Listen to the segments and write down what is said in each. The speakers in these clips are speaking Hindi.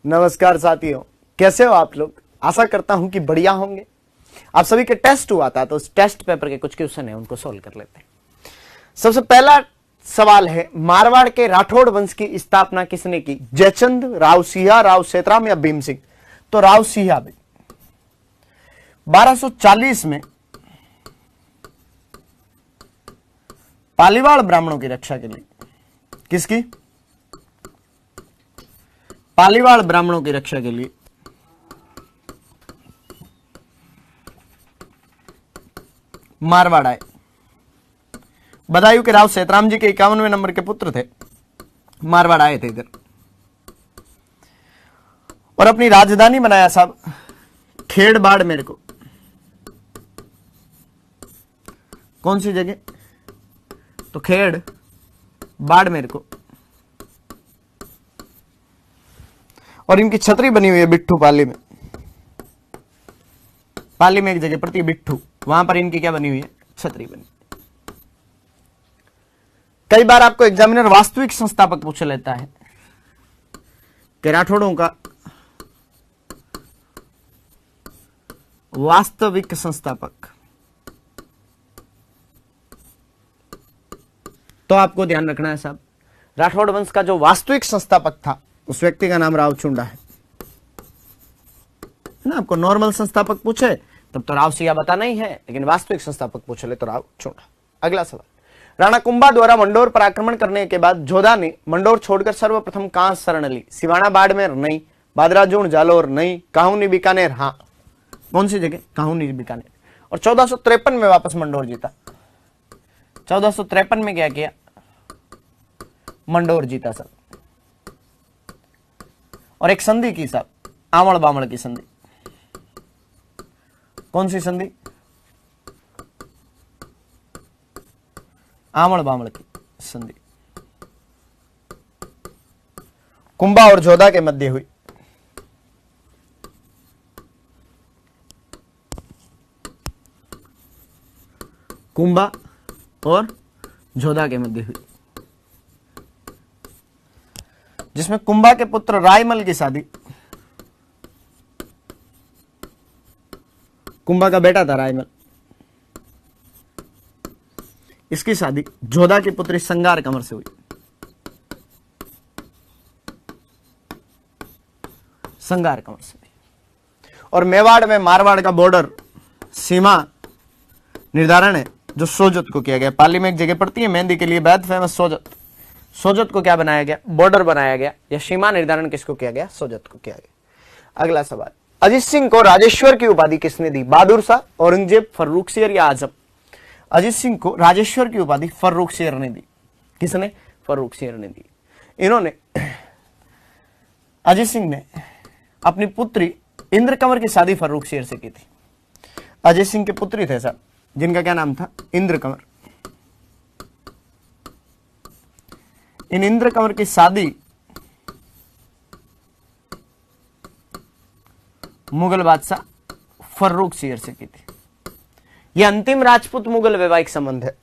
नमस्कार साथियों, कैसे हो आप लोग। आशा करता हूं कि बढ़िया होंगे। आप सभी के टेस्ट हुआ था तो उस टेस्ट पेपर के कुछ क्वेश्चन है उनको सोल्व कर लेते हैं। सबसे पहला सवाल है, मारवाड़ के राठौड़ वंश की स्थापना किसने की? जयचंद, राव सिंह, राव सेतराम या भीम सिंह? तो राव सिंह। 1240 में पालीवाल ब्राह्मणों की रक्षा के लिए, किसकी? पालीवाल ब्राह्मणों की रक्षा के लिए मारवाड़ आए। बदायूं के राव सेतराम जी के 51वें नंबर के पुत्र थे, मारवाड़ आए थे इधर और अपनी राजधानी बनाया साहब खेड़ बाड़मेर को। कौन सी जगह? तो खेड़ बाड़मेर को। और इनकी छतरी बनी हुई है बिट्ठू पाली में। पाली में एक जगह पड़ती है बिट्ठू, वहां पर इनकी क्या बनी हुई है? छतरी बनी। कई बार आपको एग्जामिनर वास्तविक संस्थापक पूछ लेता है कि राठौड़ों का वास्तविक संस्थापक, तो आपको ध्यान रखना है साहब, राठौड़ वंश का जो वास्तविक संस्थापक था उस व्यक्ति का नाम राव चुंडा है ना। आपको नॉर्मल संस्थापक पूछे तब तो राव सिंह बताना ही है, लेकिन वास्तविक संस्थापक पूछ ले तो राव चुंडा। अगला सवाल, राणा कुंभा द्वारा मंडोर पर आक्रमण करने के बाद जोधा ने मंडोर छोड़कर सर्वप्रथम कहां शरण ली? सिवाना, बाड़मेर नहीं, बादराजून, जालोर नहीं, काहुनी, बीकानेर हाँ। कौन सी जगह? काहुनी, बीकानेर। और 1453 में वापस मंडोर जीता। 1453 में क्या किया? मंडोर जीता सब। और एक संधि की साहब, आमल बामल की संधि। कौन सी संधि? आमल बामल की संधि कुंभा और जोधा के मध्य हुई। कुंभा और जोधा के मध्य हुई, जिसमें कुंभा के पुत्र रायमल की शादी, कुंभा का बेटा था रायमल, इसकी शादी जोधा की पुत्री संगार कंवर से हुई। संगार कंवर से हुई। और मेवाड़ में मारवाड़ का बॉर्डर सीमा निर्धारण है जो सोजत को किया गया। पाली में एक जगह पड़ती है मेहंदी के लिए बेहद फेमस सोजत। सोजत को क्या बनाया गया? बॉर्डर बनाया गया। या सीमा निर्धारण किसको किया गया? सोजत को किया गया। अगला सवाल, अजीत सिंह को राजेश्वर की उपाधि किसने दी? बहादुर शाह, औरंगजेब, फर्रुखसियर या आजम? अजीत सिंह को राजेश्वर की उपाधि फर्रुखसियर ने दी। किसने? फर्रुखसियर ने दी। इन्होंने, अजीत सिंह ने अपनी पुत्री इंद्र कंवर की शादी फर्रुखसियर से की थी। अजीत सिंह के पुत्री थे साहब, जिनका क्या नाम था? इंद्र कंवर। इन इंद्र कंवर की शादी मुगल बादशाह फर्रुखसियर से की थी। यह अंतिम राजपूत मुगल वैवाहिक संबंध है,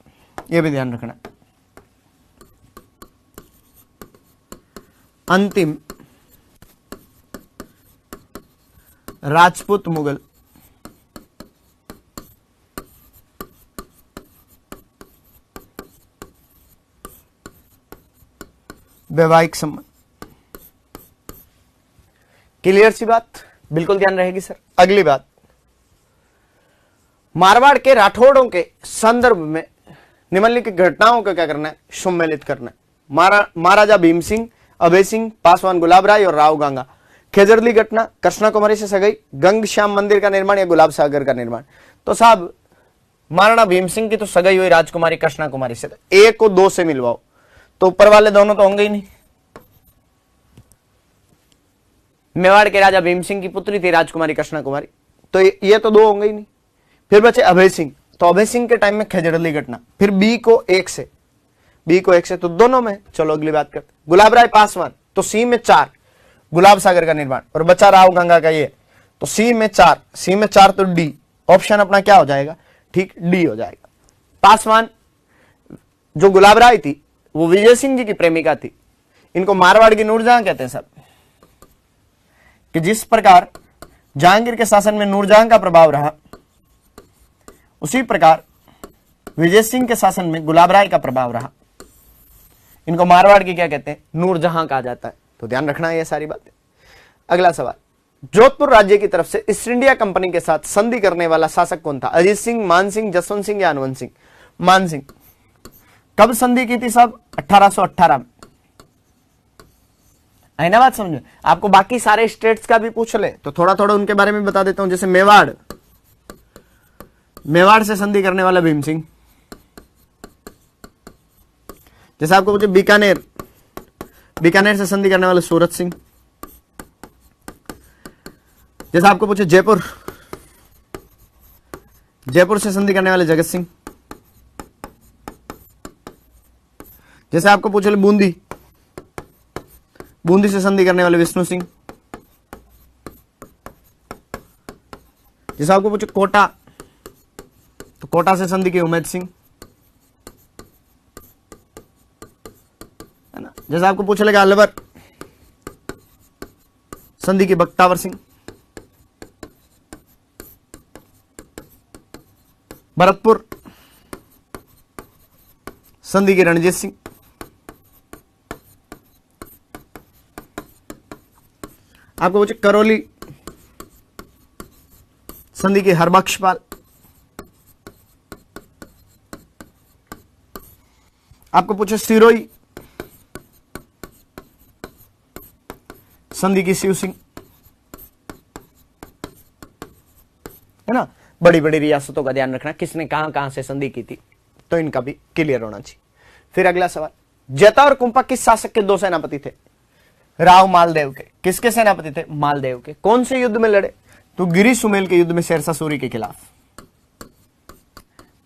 यह भी ध्यान रखना। अंतिम राजपूत मुगल वैवाहिक संबंध। क्लियर सी बात? बिल्कुल ध्यान रहेगी सर। अगली बात, मारवाड़ के राठौड़ों के संदर्भ में निम्नलिखित घटनाओं को क्या करना है? सम्मिलित करना है। महाराजा भीम सिंह, अभय सिंह, पासवान गुलाब राय और राव गंगा। खेजरली घटना, कृष्णा कुमारी से सगाई, गंग श्याम मंदिर का निर्माण या गुलाब सागर का निर्माण? तो साहब महाराणा भीम सिंह की तो सगाई हुई राजकुमारी कृष्णा कुमारी से। एक को दो से मिलवाओ तो ऊपर वाले दोनों तो होंगे ही नहीं। मेवाड़ के राजा भीम सिंह की पुत्री थी राजकुमारी कृष्णा कुमारी, तो ये तो दो होंगे ही नहीं। फिर बचे अभय सिंह, तो अभय सिंह के टाइम में खेजड़ली घटना। फिर बी को एक से तो दोनों में। चलो अगली बात करते। गुलाब राय पासवान, तो सी में 4 गुलाब सागर का निर्माण। और बचा राव गंगा का ये, तो सी में 4 तो डी ऑप्शन अपना क्या हो जाएगा? ठीक, डी हो जाएगा। पासवान जो गुलाब राय थी वो विजय सिंह जी की प्रेमिका थी। इनको मारवाड़ की नूरजहां कहते हैं सब। कि जिस प्रकार जहांगीर के शासन में नूरजहां का प्रभाव रहा, उसी प्रकार विजय सिंह के शासन में गुलाब राय का प्रभाव रहा। इनको मारवाड़ की क्या कहते हैं? नूरजहां कहा जाता है। तो ध्यान रखना है ये सारी बातें। अगला सवाल, जोधपुर राज्य की तरफ से ईस्ट इंडिया कंपनी के साथ संधि करने वाला शासक कौन था? अजीत सिंह, मान सिंह, जसवंत सिंह या हनुवंत सिंह? मान सिंह। कब संधि की थी साहब? 1818 में। है ना बात समझ में? आपको बाकी सारे स्टेट्स का भी पूछ ले तो थोड़ा थोड़ा उनके बारे में बता देता हूं। जैसे मेवाड़, मेवाड़ से संधि करने वाला भीम सिंह। जैसे आपको पूछे बीकानेर, बीकानेर से संधि करने वाले सूरत सिंह। जैसे आपको पूछे जयपुर, जयपुर से संधि करने वाले जगत सिंह। जैसे आपको पूछे बूंदी, बूंदी से संधि करने वाले विष्णु सिंह। जैसे आपको पूछे कोटा, तो कोटा से संधि की उमेद सिंह, है ना। जैसे आपको पूछ लेगा अलवर, संधि की बख्तावर सिंह। भरतपुर, संधि की रणजीत सिंह। आपको पूछे करौली, संधि की हरबख्शपाल। आपको पूछे सिरोही, संधि की शिव सिंह, है ना। बड़ी बड़ी रियासतों का ध्यान रखना, किसने कहां कहां से संधि की थी, तो इनका भी क्लियर होना चाहिए। फिर अगला सवाल, जैता और कुंपा किस शासक के दो सेनापति थे? राव मालदेव के। किसके सेनापति थे? मालदेव के। कौन से युद्ध में लड़े? तो गिरी सुमेल के युद्ध में शेरशाह सूरी के खिलाफ।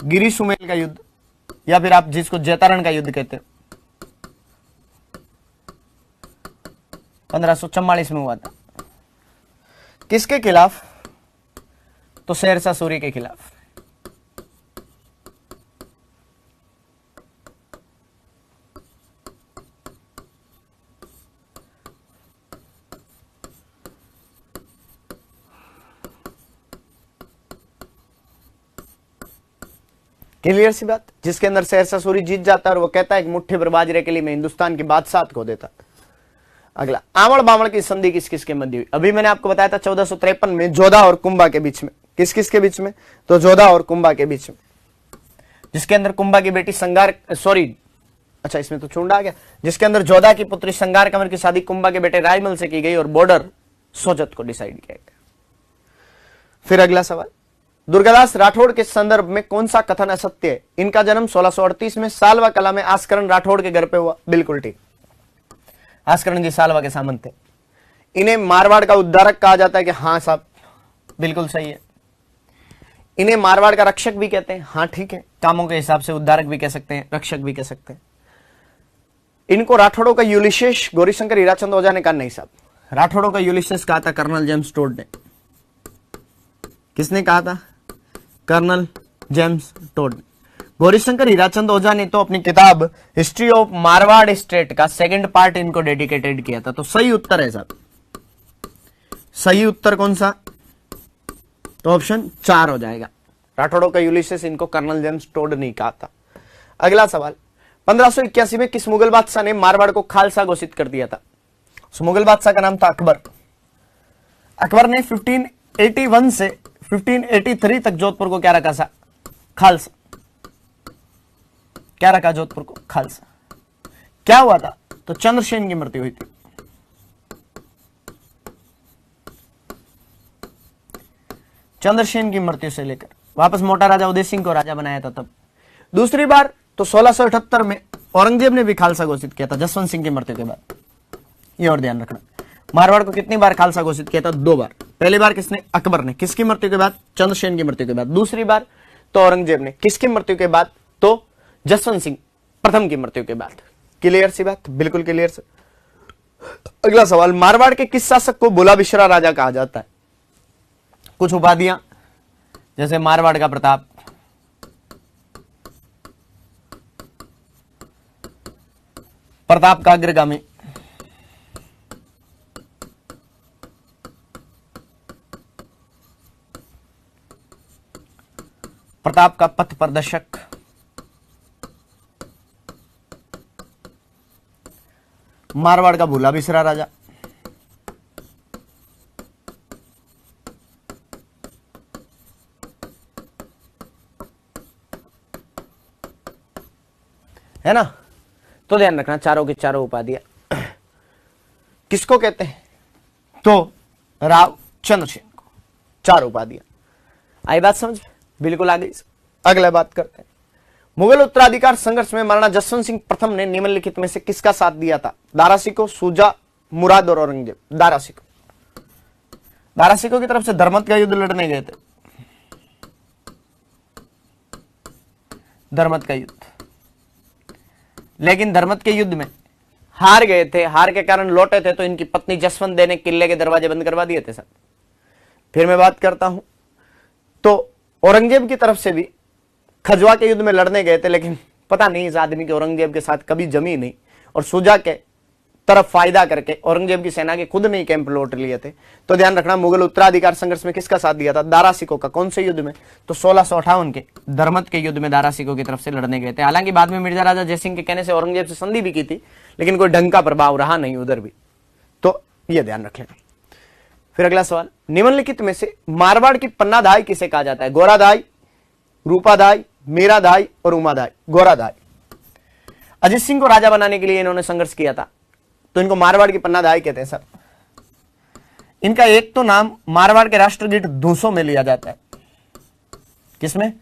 गिरी सुमेल का युद्ध, या फिर आप जिसको जैतारण का युद्ध कहते हो, 1544 में हुआ था। किसके खिलाफ? तो शेरशाह सूरी के खिलाफ। क्लियर सी बात। जिसके अंदर शेरशाह सूरी जीत जाता है और वो कहता है कि मुट्ठी भर बाजरे के लिए मैं हिंदुस्तान की बादशाह खो देता। अगला, आवड़ बावड़ की संधि किस किस के मध्य हुई? अभी मैंने आपको बताया था 1453 में जोधा और कुंभा के बीच में। किस किस के बीच में? तो जोधा और कुंभा के बीच में, जिसके अंदर कुंभा की बेटी संगार, सॉरी अच्छा इसमें तो चूंडा आ गया, जिसके अंदर जोधा की पुत्री संगार कंवर की शादी कुंभा के बेटे रायमल से की गई और बॉर्डर सोजत को डिसाइड किया गया। फिर अगला सवाल, दुर्गादास राठौड़ के संदर्भ में कौन सा कथन असत्य है? इनका जन्म 1638 में सालवा कला में आस्करण राठौड़ के घर पे हुआ। बिल्कुल ठीक, आस्करण जी सालवा के सामंत थे। इन्हें मारवाड़ का उद्धारक कहा जाता है कि हाँ साहब बिल्कुल सही है। इन्हें मारवाड़ का रक्षक भी कहते हैं। हाँ ठीक है, कामों के हिसाब से उद्धारक भी कह सकते हैं, रक्षक भी कह सकते हैं। इनको राठौड़ों का यूलिसेस गौरीशंकर हीराचंद ओझा ने कहा नहीं साहब, राठौड़ों का यूलिसेस कहा था कर्नल जेम्स टोड ने। किसने कहा था? Colonel James Tod. Gaurishankar Hirachand Ojha ने तो अपनी किताब हिस्ट्री ऑफ मारवाड़ स्टेट का सेकंड पार्ट इनको डेडिकेटेड किया था। तो सही उत्तर है साहब, सही उत्तर कौन सा? तो ऑप्शन 4 हो जाएगा। राठौड़ों का यूलिसेस इनको कर्नल जेम्स टोड ने कहा था। अगला सवाल, 1581 में किस मुगल बादशाह ने मारवाड़ को खालसा घोषित कर दिया था? मुगल बादशाह का नाम था अकबर। अकबर ने 1581 से 1583 तक जोधपुर को क्या रखा था? खालसा। क्या रखा जोधपुर को? खालसा। क्या हुआ था? तो चंद्रसेन की मृत्यु हुई थी। चंद्रसेन की मृत्यु से लेकर वापस मोटा राजा उदय सिंह को राजा बनाया था तब। दूसरी बार तो 1678 में औरंगजेब ने भी खालसा घोषित किया था जसवंत सिंह की मृत्यु के बाद। ये और ध्यान रखना, मारवाड़ को कितनी बार खालसा घोषित किया था? 2 बार। पहली बार किसने? अकबर ने। किसकी मृत्यु के बाद? चंद्रसेन की मृत्यु के बाद। दूसरी बार तो औरंगजेब ने। किसकी मृत्यु के बाद? तो जसवंत सिंह प्रथम की मृत्यु के बाद। क्लियर सी बात? बिल्कुल क्लियर से। अगला सवाल, मारवाड़ के किस शासक को बुला बिश्रा राजा कहा जाता है? कुछ उपाधियां, जैसे मारवाड़ का प्रताप, प्रताप का अग्रगामी, प्रताप का पथ प्रदर्शक, मारवाड़ का भूला बिसरा राजा, है ना। तो ध्यान रखना चारों की चारों उपाधियां किसको कहते हैं, तो राव चंद्रसेन को, चार उपाधियां। आई बात समझ, बिल्कुल आ गई। अगला बात करते हैं, मुगल उत्तराधिकार संघर्ष में महाराणा जसवंत सिंह प्रथम ने निम्नलिखित में से किसका साथ दिया था। दारा सिकों, शुजा, मुराद और औरंगजेब। दारा सिकों की तरफ से धर्मत का युद्ध लड़ने गए थे, धर्मत का युद्ध, लेकिन धर्मत के युद्ध में हार गए थे। हार के कारण लौटे थे तो इनकी पत्नी जसवंत दे ने किले के दरवाजे बंद करवा दिए थे सब। फिर मैं बात करता हूं तो औरंगजेब की तरफ से भी खजवा के युद्ध में लड़ने गए थे, लेकिन पता नहीं इस आदमी के औरंगजेब के साथ कभी जमी नहीं, और शुजा के तरफ फायदा करके औरंगजेब की सेना के खुद नहीं कैंप लौट लिए थे। तो ध्यान रखना मुगल उत्तराधिकार संघर्ष में किसका साथ दिया था, दारा सिकों का। कौन से युद्ध में, तो 1658 के धर्मत के युद्ध में दारा सिकों की तरफ से लड़ने गए थे। हालांकि बाद में मिर्जा राजा जयसिंह के कहने से औरंगजेब से संधि भी की थी, लेकिन कोई ढंग का प्रभाव रहा नहीं उधर भी, तो यह ध्यान रख लेना। फिर अगला सवाल, निम्नलिखित में से मारवाड़ की पन्नाधाई किसे कहा जाता है। गोराधाई, रूपाधाई, मीराधाई और उमाधाई। गोराधाई, अजित सिंह को राजा बनाने के लिए इन्होंने संघर्ष किया था, तो इनको मारवाड़ की पन्नाधाई कहते हैं सर। इनका एक तो नाम मारवाड़ के राष्ट्रगीत दूसों में लिया जाता है। किसमें,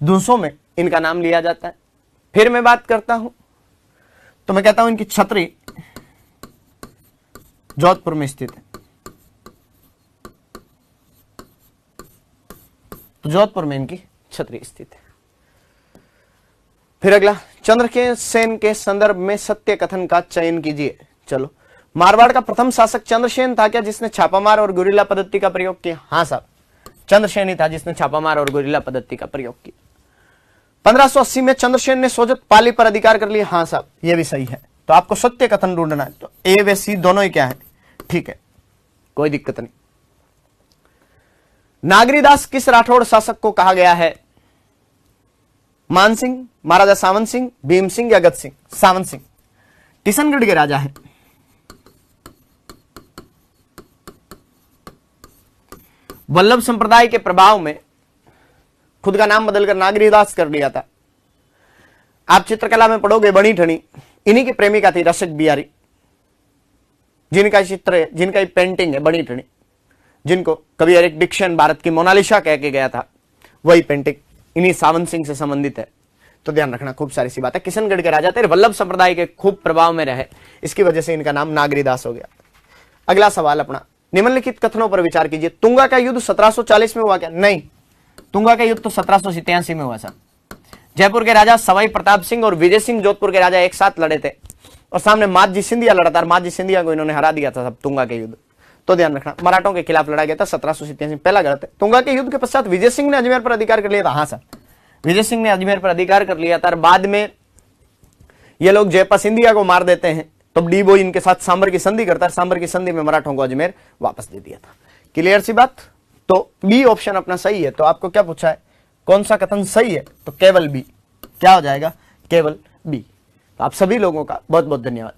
दूसों में इनका नाम लिया जाता है। फिर मैं बात करता हूं तो मैं कहता हूं इनकी छतरी जोधपुर में स्थित है, तो जोधपुर में इनकी छतरी स्थित है। फिर अगला, चंद्रसेन के संदर्भ में सत्य कथन का चयन कीजिए। चलो, मारवाड़ का प्रथम शासक चंद्रसेन था क्या जिसने छापामार और गुरिल्ला पद्धति का प्रयोग किया। हाँ साहब, चंद्रसेन ही था जिसने छापामार और गुरिल्ला पद्धति का प्रयोग किया। 1580 में चंद्रसेन ने सोजत पाली पर अधिकार कर लिया। हाँ साहब, यह भी सही है। तो आपको सत्य कथन ढूंढना है, तो ए व सी दोनों ही क्या है, ठीक है, कोई दिक्कत नहीं। नागरीदास किस राठौड़ शासक को कहा गया है। मान सिंह, महाराजा सावंत सिंह, भीम सिंह या गद सिंह। सावंत सिंह किशनगढ़ के राजा हैं। वल्लभ संप्रदाय के प्रभाव में खुद का नाम बदलकर नागरीदास कर लिया था। आप चित्रकला में पढ़ोगे बनी ठनी, इन्हीं की प्रेमिका थी रसिक बिहारी, जिनका चित्र है, जिनका पेंटिंग है बनी ठनी, जिनको कवि एरिक डिक्सन भारत की मोनालिसा कह के गया था, वही पेंटिंग इन्हीं सावंत सिंह से संबंधित है। तो ध्यान रखना, खूब सारी सी बात है। किशनगढ़ के राजा थे, वल्लभ संप्रदाय के खूब प्रभाव में रहे, इसकी वजह से इनका नाम नागरीदास हो गया। अगला सवाल अपना, निम्नलिखित कथनों पर विचार कीजिए। तुंगा का युद्ध 1740 में हुआ क्या। नहीं, तुंगा का युद्ध तो 1787 में हुआ सर। जयपुर के राजा सवाई प्रताप सिंह और विजय सिंह जोधपुर के राजा एक साथ लड़े थे, और सामने माधजी सिंधिया लड़ा था, माधजी सिंधिया को इन्होंने हरा दिया था सब तुंगा के युद्ध। तो ध्यान रखना, मराठों के खिलाफ लड़ा गया था 1787 में, पहला गलत है। तुंगा के युद्ध के पश्चात विजय सिंह ने अजमेर पर अधिकार कर लिया था। हाँ सर, विजय सिंह ने अजमेर पर अधिकार कर लिया था, और बाद में ये लोग जयपा सिंधिया को मार देते हैं, तब डीबो इनके साथ सांबर की संधि करता है, सांबर की संधि में मराठों को अजमेर वापस दे दिया था। क्लियर सी बात। तो बी ऑप्शन अपना सही है। तो आपको क्या पूछा है, कौन सा कथन सही है, तो केवल बी। क्या हो जाएगा, केवल बी। तो आप सभी लोगों का बहुत बहुत धन्यवाद।